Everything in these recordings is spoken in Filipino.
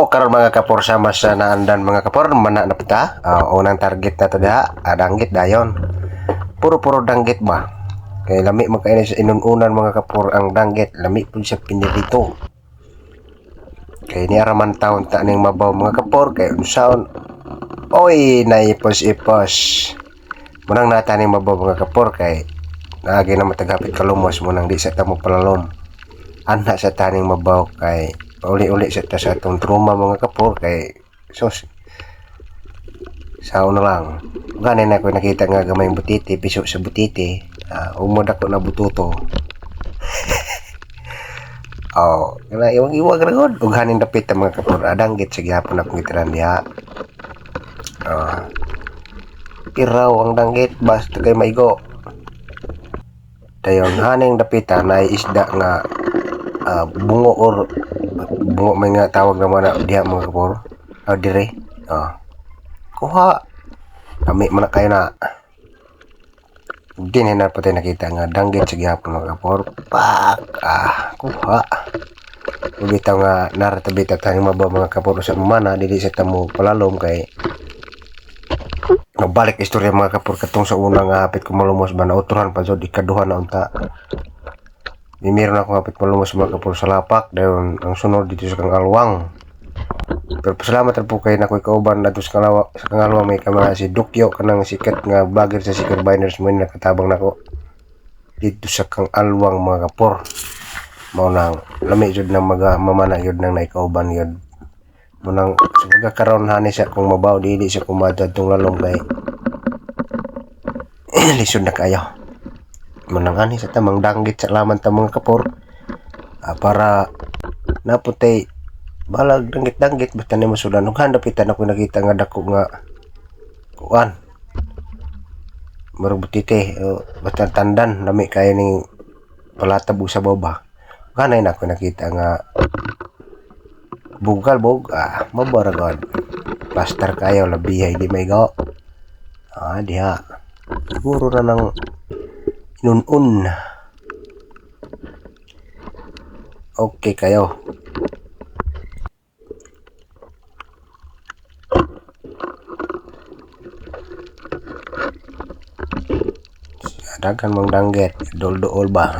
O karon mga kapor sama sa naandan mga kapor mana na pita. Unang target na to diha, danggit dayon. Puro danggit ba? Kay lami magkainis sa inununan mga kapor ang danggit, lami pud siya pinirito. Kay ni araman taon ta ning mabaw mga kapor kay unsaon oy naipos-ipos. Munang nata ning mabaw mga kapor kay naagi na matagapit kalumos munang di sa tamo palalom. Ana sa taning mabaw kay uli-uli sa ta sa atong trauma mga kapor kay sus sao na lang ganin na ko nakita nga gamay butiti piso sa butiti umod ako na bututo. Kana iwag ragod ug hanin dapit ang mga kapor danggit sa gihapon akong gitaran diha. Piraw ang danggit basta kay maigo dayon haning dapitan ay isda nga bungo or bungo may nga tawag naman na diha mga kapor dire kuha kami man kayo na din na patay nakita nga danggit sa gihapon mga kapor kuha bitaw nga naratabita tayong mabaw mga kapor sa mamana dili sa tamo palalom kay nabalik istorya mga kapor katong sa unang hapit ko malumos ba na uturan pa jud ikaduha na unta. Meron ako hapit malumos mga kapor sa lapak dayon ang sunod dito sa Kangalwang. Pero pasalamat ra po kay nakoy kauban adto sa Kangalwang may kamera si Dukyo kanang sikat nga vlogger sa Secret Biners mo nakatabang nako dito sa Kangalwang mga kapor. Mao nang lami jud nang mamana jud nang naikauban yun. Munang sa karon hani sa kung mabaw dili sa kumadto tong lalong kay lisod na kayo. Manangani sa tamang danggit sa laman ta mga kapor para naputay balag danggit basta ni masudan ug handapitan ako nakita nga dako nga kuan murag butite basta tandan lami kay ning palatab sa baba kanay na ako nakita nga bugal mabaragod plaster kayo labihay di may go diha siguro na nang nun okay kayo dagan mong danggit dol-dool ba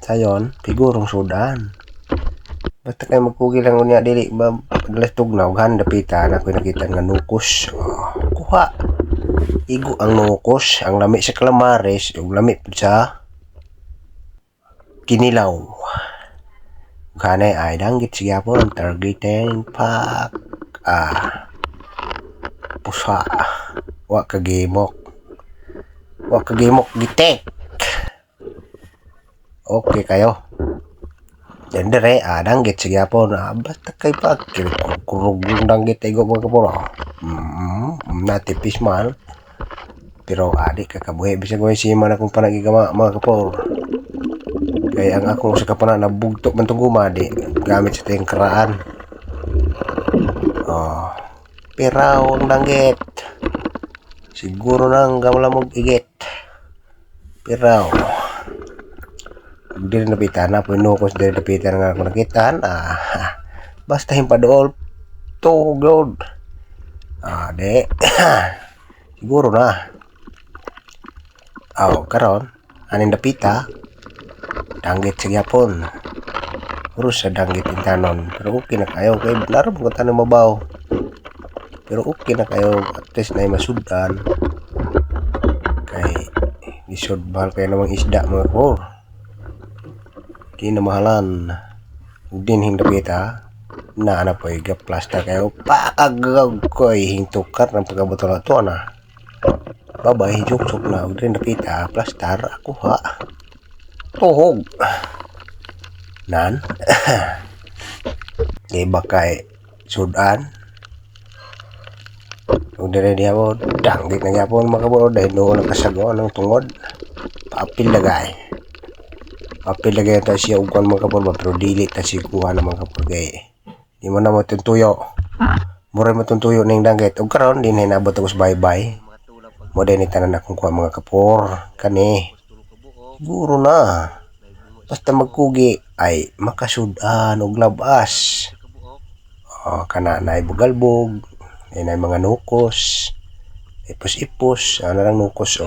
sayon sigurong sudan basta kayo magpugi lang unya dili ba dalas tugnaw gan dapitan ako nakita nga nukos kuha igo ang nukos ang lami sa calamares ug lami sa kinilaw kanay ay danggit siya po targeting pak pusa wa kagimok gitek okay kayo dan dire danggit siya po basta kay pak kurug danggit igo mga kapor natipis man pero adik kakabuhi bisag way siman akong panagigama mga kapor kaya ang akong sa kapana nabugtok man itong gumadi gamit sa tayong karaan piraw ang danggit siguro nang gamalamog igit piraw hindi rin napitan na pinukos din napitan nga ako nakitaan basta himpadool tugod de siguro na karon aning dapita danggit sa gyapon puro sa danggit intanon pero okay na kayo kay laro mo tanong mabaw pero okay na kayo at least na masudan kay isod bahal kayo namang isda mga kapor di na mahalan din hing dapita na po plasta kayo paagag koy hintukar ng pagkabutol ito babay juksok na ug din dapita plastar ako tuhog nan iba kay sudan ug dire diha mo danggit na gyapon mga kapor dahil noon nakasago ng tungod papil lagay ta siya ug kan mga kapor pero dili ta siya kuha ng mga kapor kay di mo na mo tuntuyo mura mo tuntuyo ning danggit ug karon din hinabot ako sa bye mo din tanan akong kuha mga kapor kani siguro na basta magkugi ay makasudan og labas kana na bugalbog, na mga nukos, ipos-ipos, lang nukos